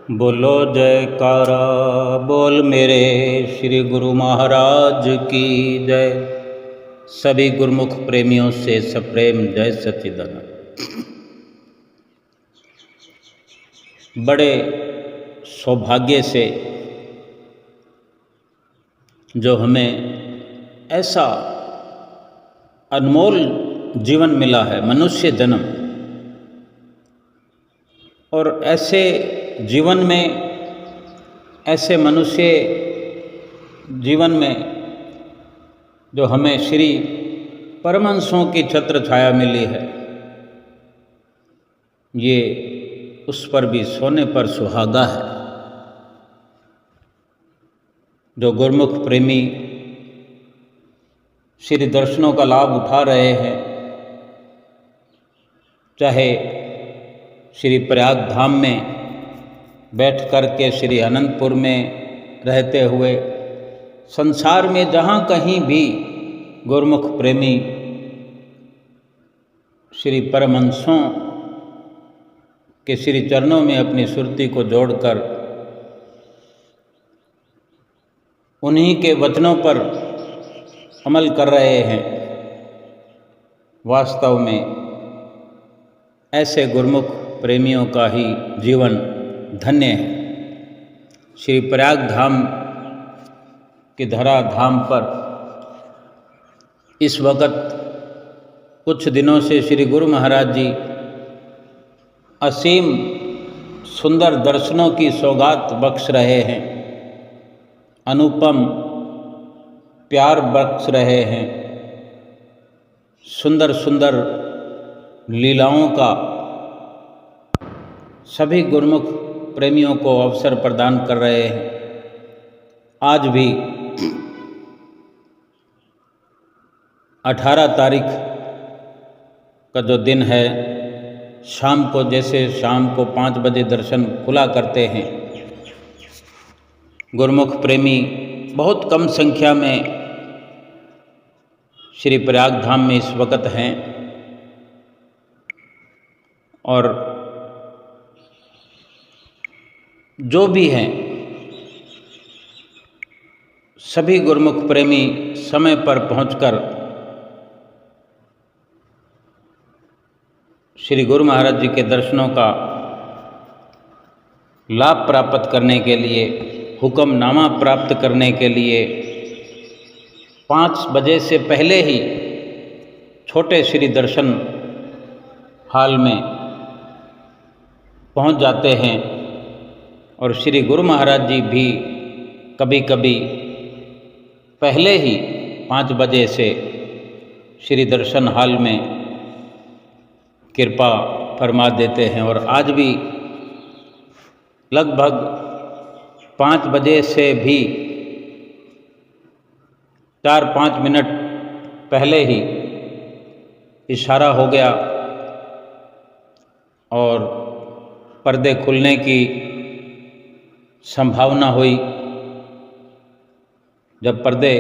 बोलो जयकारा बोल मेरे श्री गुरु महाराज की जय। सभी गुरुमुख प्रेमियों से सप्रेम जय सच्चिदानंद। बड़े सौभाग्य से जो हमें ऐसा अनमोल जीवन मिला है, मनुष्य जन्म, और ऐसे जीवन में, ऐसे मनुष्य जीवन में जो हमें श्री परमहंसों की छत्र छाया मिली है, ये उस पर भी सोने पर सुहागा है। जो गुरुमुख प्रेमी श्री दर्शनों का लाभ उठा रहे हैं, चाहे श्री प्रयाग धाम में बैठ कर के, श्री अनंतपुर में रहते हुए, संसार में जहाँ कहीं भी गुरुमुख प्रेमी श्री परमहंसों के श्री चरणों में अपनी सुरती को जोड़कर उन्हीं के वचनों पर अमल कर रहे हैं, वास्तव में ऐसे गुरुमुख प्रेमियों का ही जीवन धन्य है। श्री प्रयाग धाम के धरा धाम पर इस वक्त कुछ दिनों से श्री गुरु महाराज जी असीम सुंदर दर्शनों की सौगात बख्श रहे हैं, अनुपम प्यार बख्श रहे हैं, सुंदर सुंदर लीलाओं का सभी गुरुमुख प्रेमियों को अवसर प्रदान कर रहे हैं। आज भी 18 तारीख का जो दिन है, शाम को, जैसे शाम को 5 बजे दर्शन खुला करते हैं, गुरुमुख प्रेमी बहुत कम संख्या में श्री प्रयाग धाम में इस वक्त हैं, और जो भी हैं सभी गुरुमुख प्रेमी समय पर पहुंचकर श्री गुरु महाराज जी के दर्शनों का लाभ प्राप्त करने के लिए, हुक्मनामा प्राप्त करने के लिए 5 बजे से पहले ही छोटे श्री दर्शन हाल में पहुंच जाते हैं। और श्री गुरु महाराज जी भी कभी कभी पहले ही 5 बजे से श्री दर्शन हाल में कृपा फरमा देते हैं। और आज भी लगभग 5 बजे से भी 4-5 मिनट पहले ही इशारा हो गया और पर्दे खुलने की संभावना हुई। जब पर्दे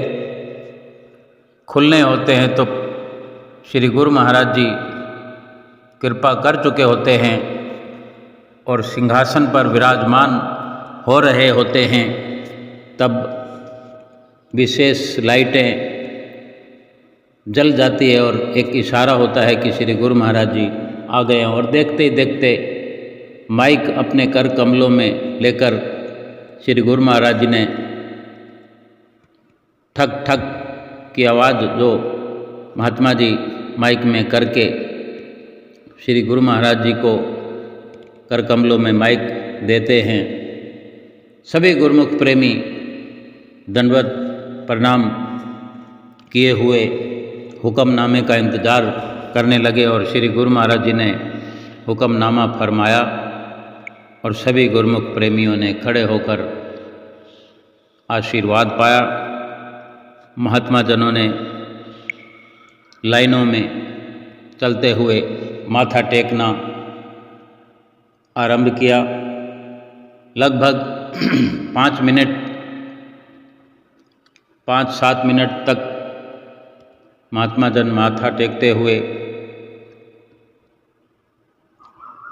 खुलने होते हैं तो श्री गुरु महाराज जी कृपा कर चुके होते हैं और सिंहासन पर विराजमान हो रहे होते हैं। तब विशेष लाइटें जल जाती है और एक इशारा होता है कि श्री गुरु महाराज जी आ गए हैं। और देखते ही देखते माइक अपने कर कमलों में लेकर श्री गुरु महाराज जी ने ठक ठक की आवाज़ जो महात्मा जी माइक में करके श्री गुरु महाराज जी को कर कमलों में माइक देते हैं। सभी गुरुमुख प्रेमी दंडवत प्रणाम किए हुए हुक्मनामे का इंतज़ार करने लगे और श्री गुरु महाराज जी ने हुक्मनामा फरमाया और सभी गुरुमुख प्रेमियों ने खड़े होकर आशीर्वाद पाया। महात्मा जनों ने लाइनों में चलते हुए माथा टेकना आरंभ किया। लगभग 5-7 मिनट तक महात्मा जन माथा टेकते हुए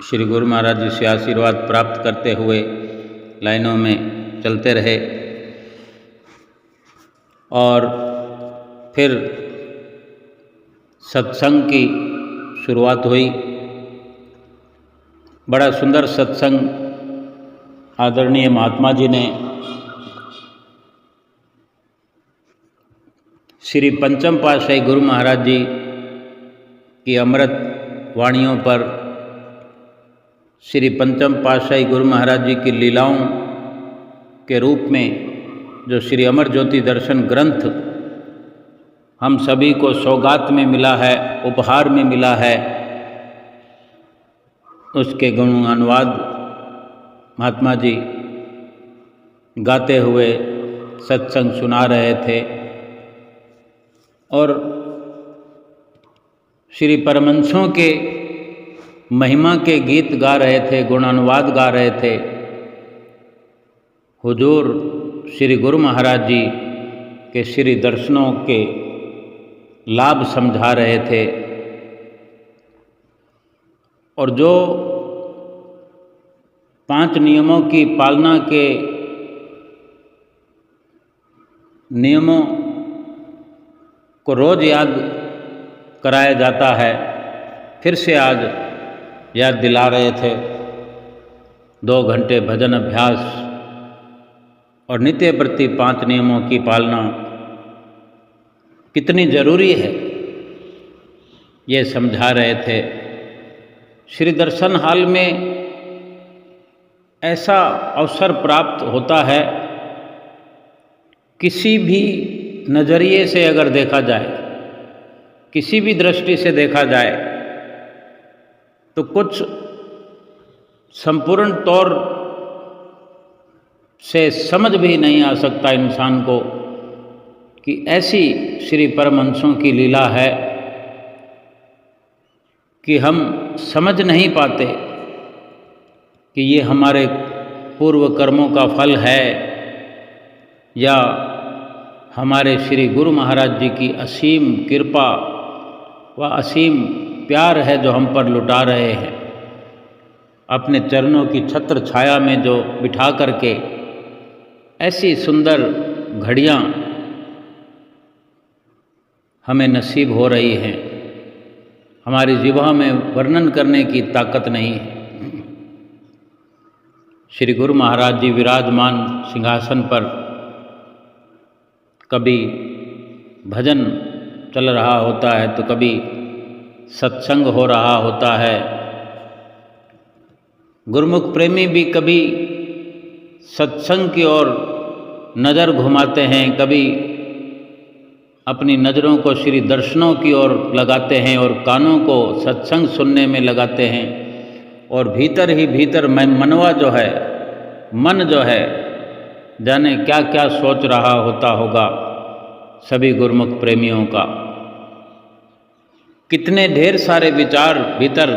श्री गुरु महाराज जी से आशीर्वाद प्राप्त करते हुए लाइनों में चलते रहे और फिर सत्संग की शुरुआत हुई। बड़ा सुंदर सत्संग आदरणीय महात्मा जी ने श्री पंचम पातशाही गुरु महाराज जी की अमृत वाणियों पर श्री पंचम पातशाही गुरु महाराज जी की लीलाओं के रूप में जो श्री अमर ज्योति दर्शन ग्रंथ हम सभी को सौगात में मिला है, उपहार में मिला है, उसके गुण अनुवाद महात्मा जी गाते हुए सत्संग सुना रहे थे और श्री परमहंसों के महिमा के गीत गा रहे थे, गुणानुवाद गा रहे थे। हुजूर श्री गुरु महाराज जी के श्री दर्शनों के लाभ समझा रहे थे और जो 5 नियमों की पालना के नियमों को रोज याद कराया जाता है, फिर से आज याद दिला रहे थे। 2 घंटे भजन अभ्यास और नित्य प्रति 5 नियमों की पालना कितनी जरूरी है, ये समझा रहे थे। श्री दर्शन हाल में ऐसा अवसर प्राप्त होता है, किसी भी नज़रिए से अगर देखा जाए, किसी भी दृष्टि से देखा जाए, तो कुछ संपूर्ण तौर से समझ भी नहीं आ सकता इंसान को कि ऐसी श्री परमहंसों की लीला है कि हम समझ नहीं पाते कि ये हमारे पूर्व कर्मों का फल है या हमारे श्री गुरु महाराज जी की असीम कृपा व असीम प्यार है जो हम पर लुटा रहे हैं। अपने चरणों की छत्र छाया में जो बिठा करके ऐसी सुंदर घड़ियाँ हमें नसीब हो रही हैं, हमारी जिह्वा में वर्णन करने की ताकत नहीं है। श्री गुरु महाराज जी विराजमान सिंहासन पर, कभी भजन चल रहा होता है तो कभी सत्संग हो रहा होता है। गुरुमुख प्रेमी भी कभी सत्संग की ओर नज़र घुमाते हैं, कभी अपनी नज़रों को श्री दर्शनों की ओर लगाते हैं और कानों को सत्संग सुनने में लगाते हैं और भीतर ही भीतर मनवा जो है, मन जो है, जाने क्या क्या सोच रहा होता होगा सभी गुरुमुख प्रेमियों का। कितने ढेर सारे विचार भीतर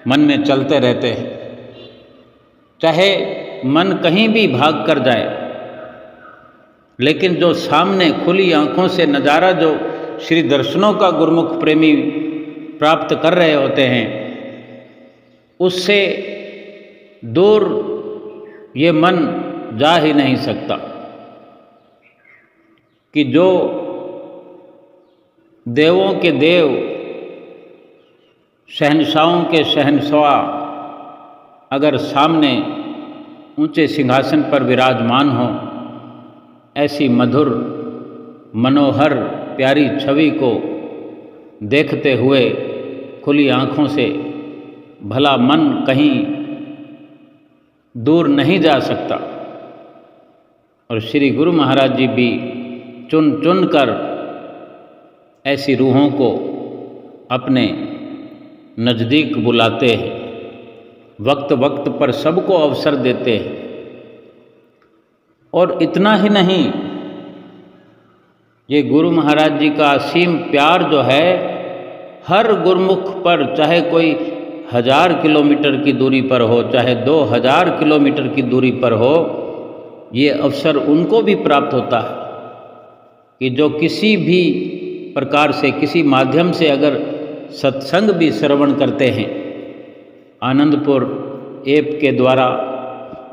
मन में चलते रहते हैं, चाहे मन कहीं भी भाग कर जाए, लेकिन जो सामने खुली आंखों से नज़ारा जो श्री दर्शनों का गुरुमुख प्रेमी प्राप्त कर रहे होते हैं, उससे दूर ये मन जा ही नहीं सकता कि जो देवों के देव, शहंशाहों के शहंशाह अगर सामने ऊंचे सिंहासन पर विराजमान हो, ऐसी मधुर मनोहर प्यारी छवि को देखते हुए खुली आँखों से भला मन कहीं दूर नहीं जा सकता। और श्री गुरु महाराज जी भी चुन चुन कर ऐसी रूहों को अपने नज़दीक बुलाते हैं, वक्त वक्त पर सबको अवसर देते हैं। और इतना ही नहीं, ये गुरु महाराज जी का असीम प्यार जो है, हर गुरुमुख पर, चाहे कोई 1000 किलोमीटर की दूरी पर हो, चाहे 2000 किलोमीटर की दूरी पर हो, ये अवसर उनको भी प्राप्त होता है कि जो किसी भी प्रकार से, किसी माध्यम से अगर सत्संग भी श्रवण करते हैं, आनंदपुर ऐप के द्वारा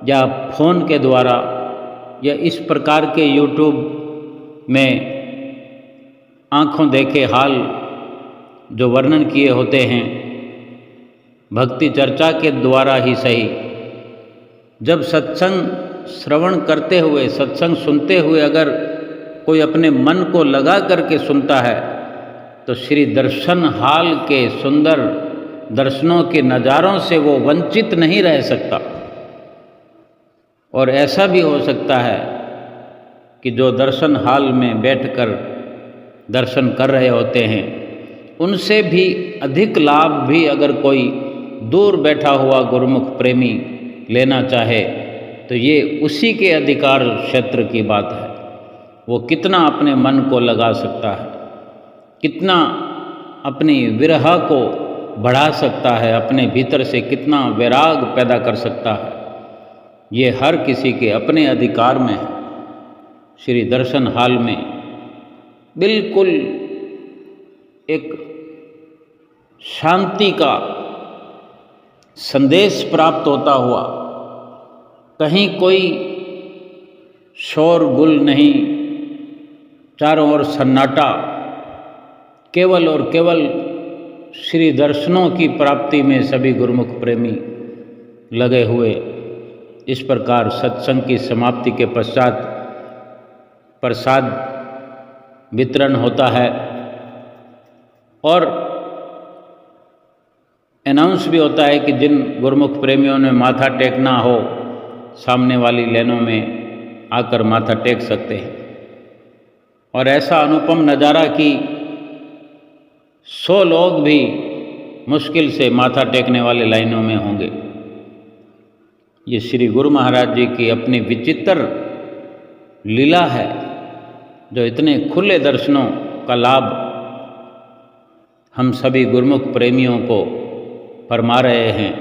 या फ़ोन के द्वारा या इस प्रकार के यूट्यूब में आँखों देखे हाल जो वर्णन किए होते हैं, भक्ति चर्चा के द्वारा ही सही, जब सत्संग श्रवण करते हुए, सत्संग सुनते हुए अगर कोई अपने मन को लगा करके सुनता है तो श्री दर्शन हाल के सुंदर दर्शनों के नज़ारों से वो वंचित नहीं रह सकता। और ऐसा भी हो सकता है कि जो दर्शन हाल में बैठकर दर्शन कर रहे होते हैं, उनसे भी अधिक लाभ भी अगर कोई दूर बैठा हुआ गुरुमुख प्रेमी लेना चाहे तो ये उसी के अधिकार क्षेत्र की बात है। वो कितना अपने मन को लगा सकता है, कितना अपनी विरह को बढ़ा सकता है, अपने भीतर से कितना वैराग पैदा कर सकता है, ये हर किसी के अपने अधिकार में है। श्री दर्शन हाल में बिल्कुल एक शांति का संदेश प्राप्त होता हुआ, कहीं कोई शोरगुल नहीं, चारों ओर सन्नाटा, केवल और केवल श्री दर्शनों की प्राप्ति में सभी गुरुमुख प्रेमी लगे हुए। इस प्रकार सत्संग की समाप्ति के पश्चात प्रसाद वितरण होता है और अनाउंस भी होता है कि जिन गुरुमुख प्रेमियों ने माथा टेकना हो, सामने वाली लाइनों में आकर माथा टेक सकते हैं। और ऐसा अनुपम नज़ारा कि 100 लोग भी मुश्किल से माथा टेकने वाले लाइनों में होंगे। ये श्री गुरु महाराज जी की अपनी विचित्र लीला है, जो इतने खुले दर्शनों का लाभ हम सभी गुरुमुख प्रेमियों को फरमा रहे हैं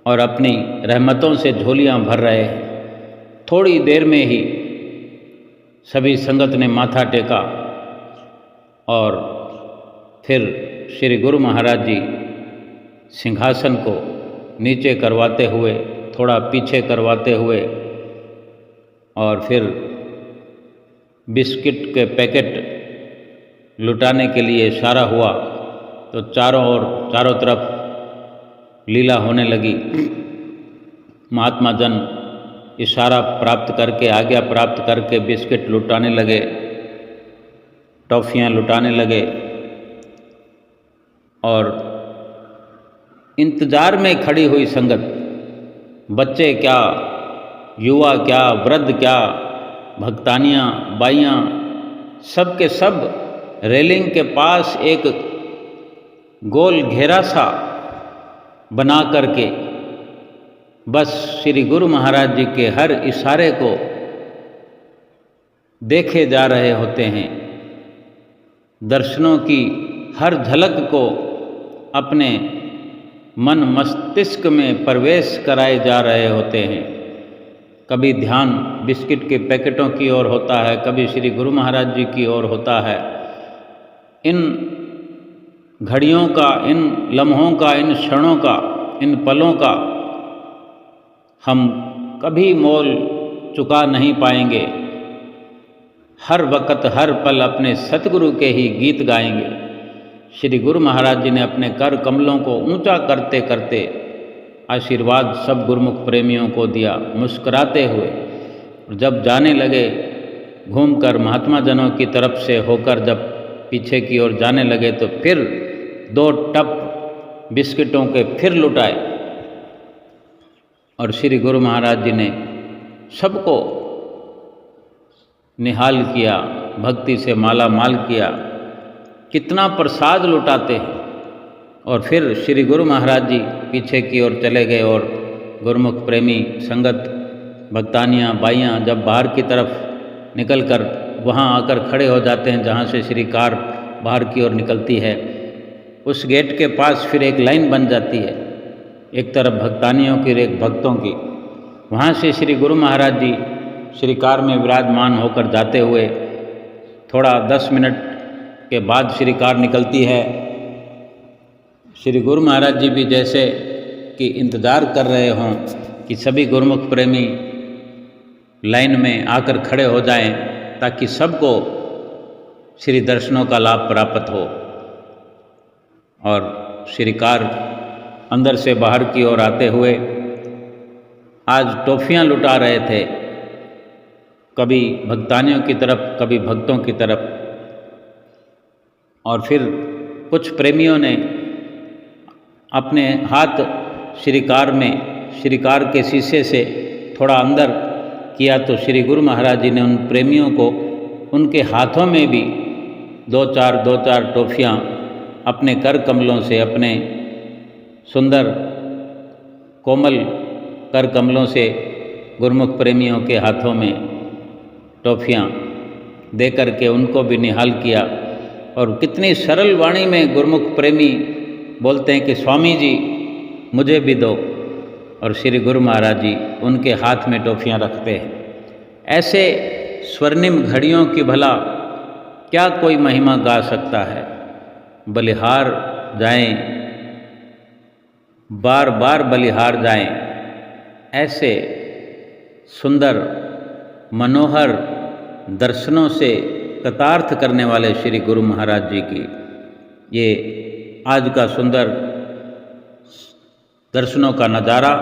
और अपनी रहमतों से झोलियां भर रहे हैं। थोड़ी देर में ही सभी संगत ने माथा टेका और फिर श्री गुरु महाराज जी सिंहासन को नीचे करवाते हुए, थोड़ा पीछे करवाते हुए और फिर बिस्किट के पैकेट लुटाने के लिए इशारा हुआ तो चारों तरफ लीला होने लगी। महात्मा जन इशारा प्राप्त करके, आज्ञा प्राप्त करके बिस्किट लुटाने लगे, टॉफ़ियाँ लुटाने लगे और इंतज़ार में खड़ी हुई संगत, बच्चे क्या, युवा क्या, वृद्ध क्या, भक्तानियाँ, बाइयाँ, सब के सब रेलिंग के पास एक गोल घेरा सा बना करके बस श्री गुरु महाराज जी के हर इशारे को देखे जा रहे होते हैं। दर्शनों की हर झलक को अपने मन मस्तिष्क में प्रवेश कराए जा रहे होते हैं। कभी ध्यान बिस्किट के पैकेटों की ओर होता है, कभी श्री गुरु महाराज जी की ओर होता है। इन घड़ियों का, इन लम्हों का, इन क्षणों का, इन पलों का हम कभी मोल चुका नहीं पाएंगे। हर वक्त हर पल अपने सतगुरु के ही गीत गाएंगे। श्री गुरु महाराज जी ने अपने कर कमलों को ऊंचा करते करते आशीर्वाद सब गुरुमुख प्रेमियों को दिया, मुस्कुराते हुए। जब जाने लगे, घूमकर महात्मा जनों की तरफ से होकर जब पीछे की ओर जाने लगे तो फिर 2 टप बिस्किटों के फिर लुटाए और श्री गुरु महाराज जी ने सबको निहाल किया, भक्ति से माला माल किया। कितना प्रसाद लुटाते हैं। और फिर श्री गुरु महाराज जी पीछे की ओर चले गए और गुरुमुख प्रेमी संगत, भक्तानियाँ, बाइयाँ जब बाहर की तरफ निकलकर वहाँ आकर खड़े हो जाते हैं जहाँ से श्री कार बाहर की ओर निकलती है, उस गेट के पास फिर एक लाइन बन जाती है, एक तरफ भक्तानियों की और एक भक्तों की। वहाँ से श्री गुरु महाराज जी श्री कार में विराजमान होकर जाते हुए थोड़ा 10 मिनट के बाद श्री कार निकलती है। श्री गुरु महाराज जी भी जैसे कि इंतज़ार कर रहे हों कि सभी गुरुमुख प्रेमी लाइन में आकर खड़े हो जाएं ताकि सबको श्री दर्शनों का लाभ प्राप्त हो। और श्रीकार अंदर से बाहर की ओर आते हुए आज टॉफियाँ लुटा रहे थे, कभी भक्तानियों की तरफ, कभी भक्तों की तरफ। और फिर कुछ प्रेमियों ने अपने हाथ श्रीकार में, श्रीकार के शीशे से थोड़ा अंदर किया तो श्री गुरु महाराज जी ने उन प्रेमियों को उनके हाथों में भी दो चार टॉफियाँ अपने कर कमलों से, अपने सुंदर कोमल कर कमलों से गुरुमुख प्रेमियों के हाथों में टॉफियाँ दे करके उनको भी निहाल किया। और कितनी सरल वाणी में गुरुमुख प्रेमी बोलते हैं कि स्वामी जी मुझे भी दो, और श्री गुरु महाराज जी उनके हाथ में टॉफियाँ रखते हैं। ऐसे स्वर्णिम घड़ियों की भला क्या कोई महिमा गा सकता है। बलिहार जाएं, बार बार बलिहार जाएं, ऐसे सुंदर मनोहर दर्शनों से कृतार्थ करने वाले श्री गुरु महाराज जी की ये आज का सुंदर दर्शनों का नज़ारा,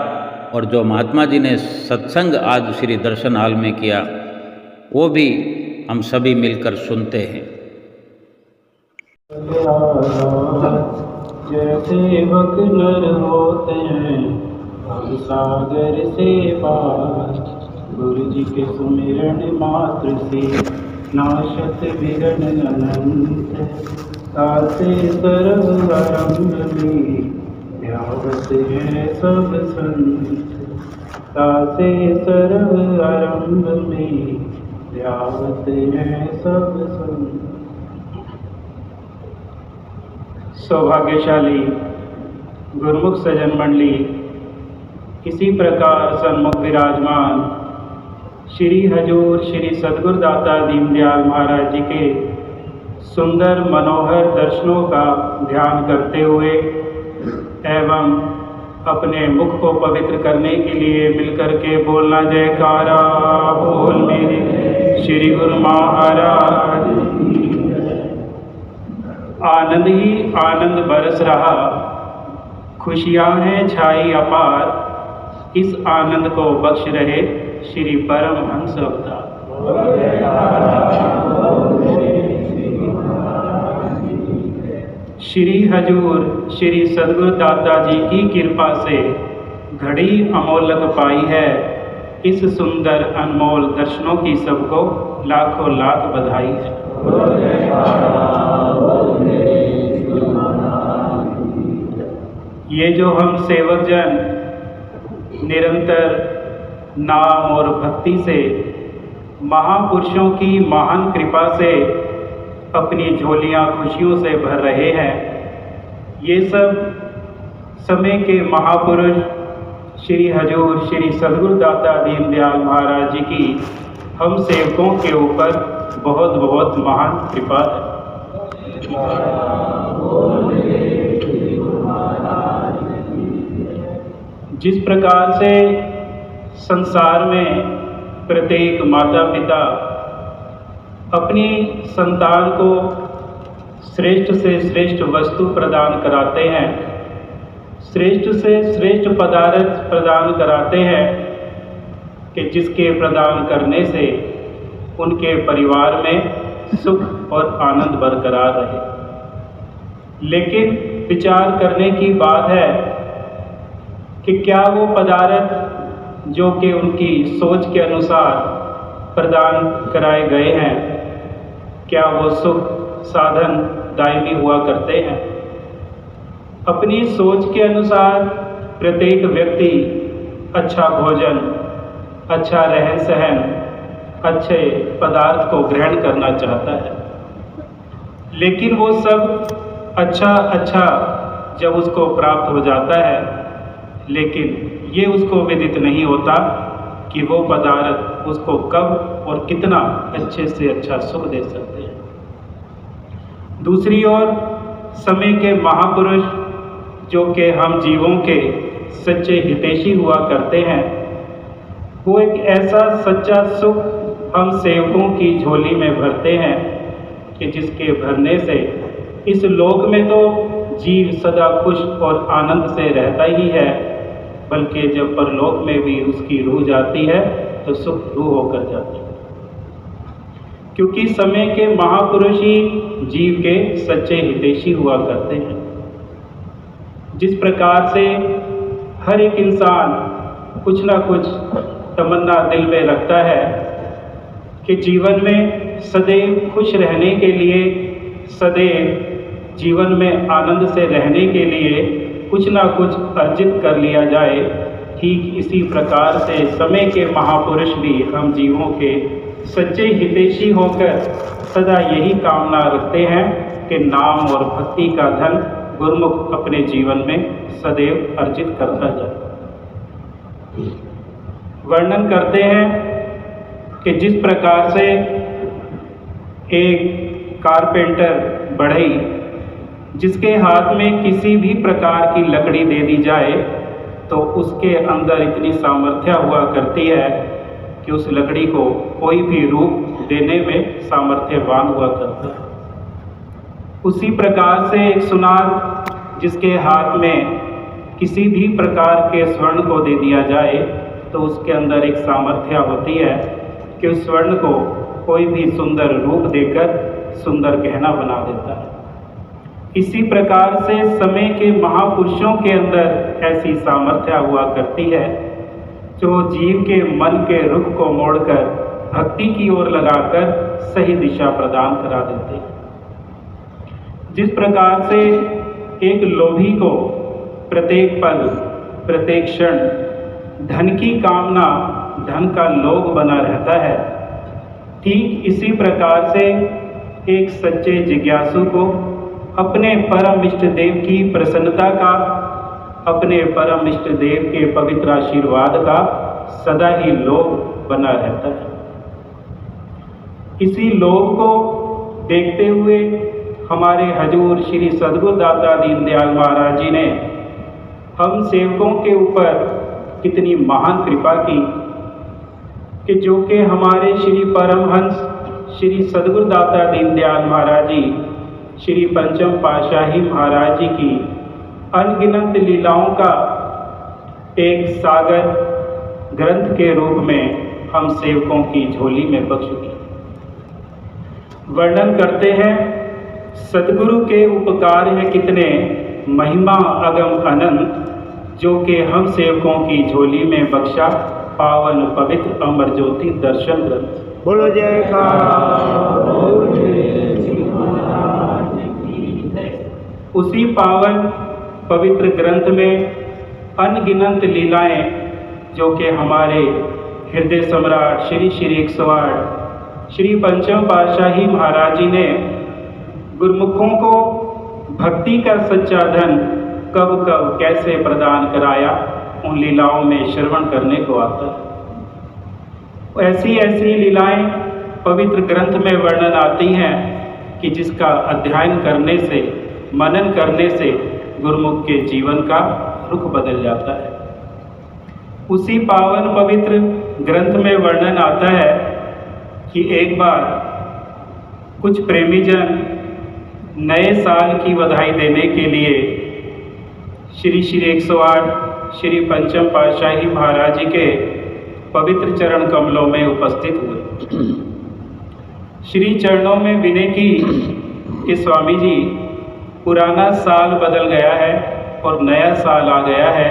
और जो महात्मा जी ने सत्संग आज श्री दर्शन हाल में किया वो भी हम सभी मिलकर सुनते हैं। जैसे भक्त नर होते हैं अब सागर से पार, गुरु जी के सुमिरन मात्र से नाशत विरन अनंत, तासे सर्व आरंभ में ध्यावत है सब संत, तासे सर्व आरंभ में ध्यावत है सब संत। सौभाग्यशाली गुरुमुख सज्जन मंडली, इसी प्रकार सन्मुख विराजमान श्री हजूर श्री सद्गुरुदाता दीनदयाल महाराज जी के सुंदर मनोहर दर्शनों का ध्यान करते हुए एवं अपने मुख को पवित्र करने के लिए मिलकर के बोलना जयकारा बोल मेरे श्री गुरु महाराज। आनंद ही आनंद बरस रहा, खुशियाँ हैं छाई अपार, इस आनंद को बख्श रहे श्री परमहंस अवतार। श्री हजूर श्री सद्गुरुदाता जी की कृपा से घड़ी अमोलक पाई है, इस सुंदर अनमोल दर्शनों की सबको लाखों लाख बधाई है। ये जो हम सेवक जन निरंतर नाम और भक्ति से महापुरुषों की महान कृपा से अपनी झोलियां खुशियों से भर रहे हैं, ये सब समय के महापुरुष श्री हजूर श्री सद्गुरुदाता दीनदयाल महाराज जी की हम सेवकों के ऊपर बहुत बहुत महान कृपा है। जिस प्रकार से संसार में प्रत्येक माता पिता अपनी संतान को श्रेष्ठ से श्रेष्ठ वस्तु प्रदान कराते हैं, श्रेष्ठ से श्रेष्ठ पदार्थ प्रदान कराते हैं कि जिसके प्रदान करने से उनके परिवार में सुख और आनंद बरकरार रहे। लेकिन विचार करने की बात है कि क्या वो पदार्थ जो कि उनकी सोच के अनुसार प्रदान कराए गए हैं, क्या वो सुख साधन दायमी हुआ करते हैं? अपनी सोच के अनुसार प्रत्येक व्यक्ति अच्छा भोजन, अच्छा रहन सहन, अच्छे पदार्थ को ग्रहण करना चाहता है, लेकिन वो सब अच्छा जब उसको प्राप्त हो जाता है, लेकिन ये उसको विदित नहीं होता कि वो पदार्थ उसको कब और कितना अच्छे से अच्छा सुख दे सकते हैं। दूसरी ओर समय के महापुरुष जो कि हम जीवों के सच्चे हितैषी हुआ करते हैं, वो एक ऐसा सच्चा सुख हम सेवकों की झोली में भरते हैं कि जिसके भरने से इस लोक में तो जीव सदा खुश और आनंद से रहता ही है, बल्कि जब परलोक में भी उसकी रूह जाती है तो सुख रूह होकर जाती है। क्योंकि समय के महापुरुष ही जीव के सच्चे हितैषी हुआ करते हैं। जिस प्रकार से हर एक इंसान कुछ ना कुछ तमन्ना दिल में रखता है कि जीवन में सदैव खुश रहने के लिए, सदैव जीवन में आनंद से रहने के लिए कुछ ना कुछ अर्जित कर लिया जाए, ठीक इसी प्रकार से समय के महापुरुष भी हम जीवों के सच्चे हितैषी होकर सदा यही कामना रखते हैं कि नाम और भक्ति का धन गुरुमुख अपने जीवन में सदैव अर्जित करता जाए। वर्णन करते हैं कि जिस प्रकार से एक कारपेंटर बढ़ई जिसके हाथ में किसी भी प्रकार की लकड़ी दे दी जाए तो उसके अंदर इतनी सामर्थ्य हुआ करती है कि उस लकड़ी को कोई भी रूप देने में सामर्थ्यवान हुआ करता है। उसी प्रकार से एक सुनार जिसके हाथ में किसी भी प्रकार के स्वर्ण को दे दिया जाए तो उसके अंदर एक सामर्थ्य होती है कि उस स्वर्ण को कोई भी सुंदर रूप देकर सुंदर गहना बना देता है। इसी प्रकार से समय के महापुरुषों के अंदर ऐसी सामर्थ्य हुआ करती है जो जीव के मन के रुख को मोड़कर भक्ति की ओर लगाकर सही दिशा प्रदान करा देते हैं। जिस प्रकार से एक लोभी को प्रत्येक पल प्रत्येक क्षण धन की कामना, धन का लोभ बना रहता है, ठीक इसी प्रकार से एक सच्चे जिज्ञासु को अपने परम इष्ट देव की प्रसन्नता का, अपने परम इष्ट देव के पवित्र आशीर्वाद का सदा ही लोभ बना रहता है। इसी लोभ को देखते हुए हमारे हजूर श्री सद्गुरु दाता दीनदयाल महाराज जी ने हम सेवकों के ऊपर कितनी महान कृपा की कि जो कि हमारे श्री परमहंस श्री सद्गुरु दाता दीनदयाल महाराज जी, श्री पंचम पातशाही महाराज जी की अनगिनत लीलाओं का एक सागर ग्रंथ के रूप में हम सेवकों की झोली में बख्श दिया। वर्णन करते हैं सद्गुरु के उपकार है कितने, महिमा अगम अनंत, जो कि हम सेवकों की झोली में बख्शा पावन पवित्र अमर ज्योति दर्शन ग्रंथ। बोलो जयकार। उसी पावन पवित्र ग्रंथ में अनगिनत लीलाएं जो कि हमारे हृदय सम्राट श्री श्री 108 श्री पंचम पातशाही महाराज जी ने गुरुमुखों को भक्ति का सच्चा धन कब कब कैसे प्रदान कराया, उन लीलाओं में श्रवण करने को आता है। ऐसी ऐसी लीलाएं पवित्र ग्रंथ में वर्णन आती हैं कि जिसका अध्ययन करने से, मनन करने से गुरुमुख के जीवन का रुख बदल जाता है। उसी पावन पवित्र ग्रंथ में वर्णन आता है कि एक बार कुछ प्रेमीजन नए साल की बधाई देने के लिए श्री श्री 108 श्री पंचम पातशाही महाराज जी के पवित्र चरण कमलों में उपस्थित हुए। श्री चरणों में विनय की कि स्वामी जी, पुराना साल बदल गया है और नया साल आ गया है।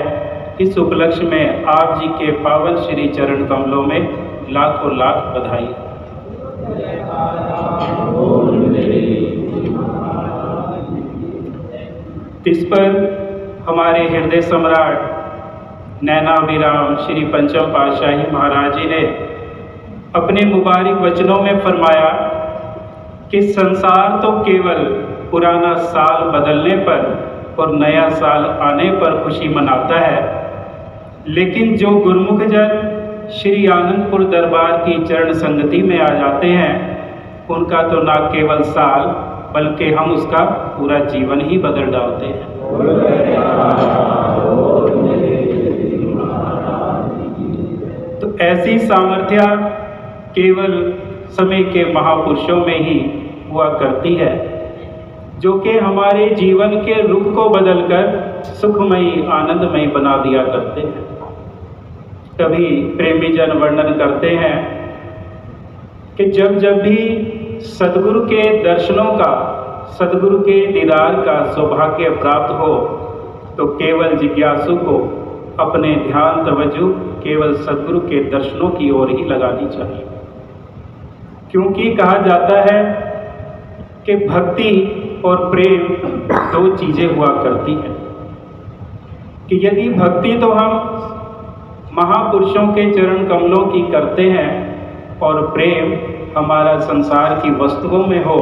इस उपलक्ष्य में आप जी के पावन श्री चरण कमलों में लाखों लाख बधाई। इस पर हमारे हृदय सम्राट नैनाभिराम श्री पंचम पातशाही महाराज जी ने अपने मुबारक वचनों में फरमाया कि संसार तो केवल पुराना साल बदलने पर और नया साल आने पर खुशी मनाता है, लेकिन जो गुरुमुख जन श्री आनंदपुर दरबार की चरण संगति में आ जाते हैं, उनका तो ना केवल साल बल्कि हम उसका पूरा जीवन ही बदल डालते हैं। तो ऐसी सामर्थ्य केवल समय के महापुरुषों में ही हुआ करती है, जो कि हमारे जीवन के रुख को बदलकर सुखमयी आनंदमयी बना दिया करते हैं। तभी प्रेमी जन वर्णन करते हैं कि जब जब भी सद्गुरु के दर्शनों का, सद्गुरु के दीदार का सौभाग्य प्राप्त हो, तो केवल जिज्ञासु को अपने ध्यान तवज्जो केवल सद्गुरु के दर्शनों की ओर ही लगानी चाहिए। क्योंकि कहा जाता है कि भक्ति और प्रेम दो चीज़ें हुआ करती हैं, कि यदि भक्ति तो हम महापुरुषों के चरण कमलों की करते हैं और प्रेम हमारा संसार की वस्तुओं में हो,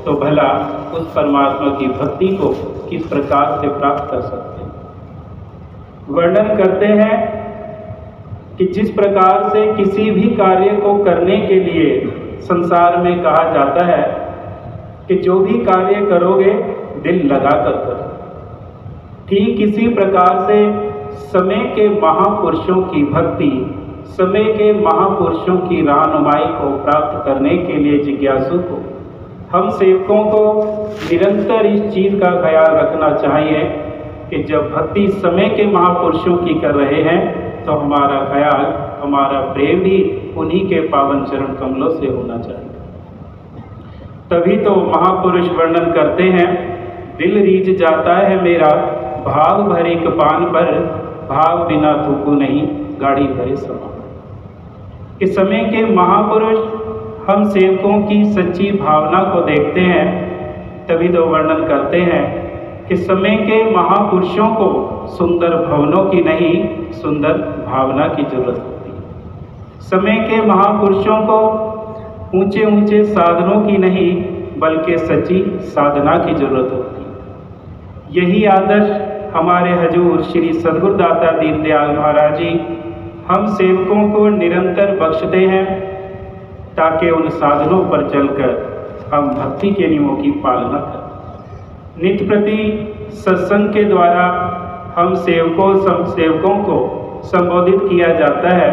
तो भला उस परमात्मा की भक्ति को किस प्रकार से प्राप्त कर सकते हैं। वर्णन करते हैं कि जिस प्रकार से किसी भी कार्य को करने के लिए संसार में कहा जाता है कि जो भी कार्य करोगे दिल लगा कर करो, ठीक इसी प्रकार से समय के महापुरुषों की भक्ति, समय के महापुरुषों की रहनुमाई को प्राप्त करने के लिए जिज्ञासु को, हम सेवकों को निरंतर इस चीज़ का ख्याल रखना चाहिए कि जब भक्ति समय के महापुरुषों की कर रहे हैं तो हमारा ख्याल, हमारा प्रेम भी उन्हीं के पावन चरण कमलों से होना चाहिए। तभी तो महापुरुष वर्णन करते हैं, दिल रीझ जाता है मेरा भाव भरे कपान पर, भाव बिना थूकू नहीं गाड़ी भरे समान। इस समय के महापुरुष हम सेवकों की सच्ची भावना को देखते हैं, तभी तो वर्णन करते हैं कि समय के महापुरुषों को सुंदर भवनों की नहीं, सुंदर भावना की जरूरत होती है। समय के महापुरुषों को ऊंचे ऊंचे साधनों की नहीं, बल्कि सच्ची साधना की जरूरत होती है। यही आदर्श हमारे हजूर श्री सद्गुरुदाता दीनदयाल महाराज जी हम सेवकों को निरंतर बख्शते हैं, ताकि उन साधनों पर चलकर हम भक्ति के नियमों की पालना करें। नित्य प्रति सत्संग के द्वारा हम सेवकों को संबोधित किया जाता है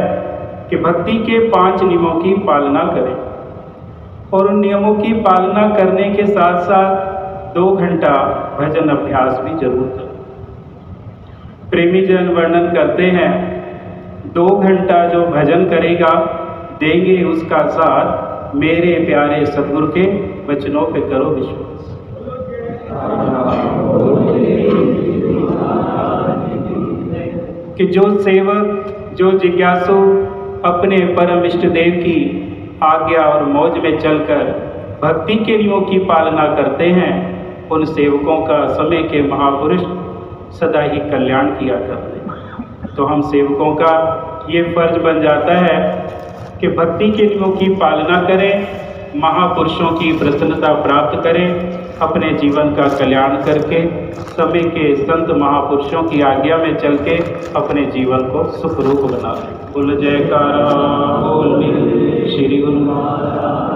कि भक्ति के 5 नियमों की पालना करें, और उन नियमों की पालना करने के साथ साथ 2 घंटा भजन अभ्यास भी जरूर करें। प्रेमी जन वर्णन करते हैं, 2 घंटा जो भजन करेगा देंगे उसका साथ, मेरे प्यारे सद्गुरु के वचनों पे करो विश्वास। कि जो सेवक, जो जिज्ञासु अपने परम इष्ट देव की आज्ञा और मौज में चलकर भक्ति के नियमों की पालना करते हैं, उन सेवकों का समय के महापुरुष सदा ही कल्याण किया करते हैं। तो हम सेवकों का ये फर्ज बन जाता है कि भक्ति के नियमों की पालना करें, महापुरुषों की प्रसन्नता प्राप्त करें, अपने जीवन का कल्याण करके समय के संत महापुरुषों की आज्ञा में चल के अपने जीवन को सुखरूप बना लें। बोल जयकारा बोल श्री गुरु महाराज।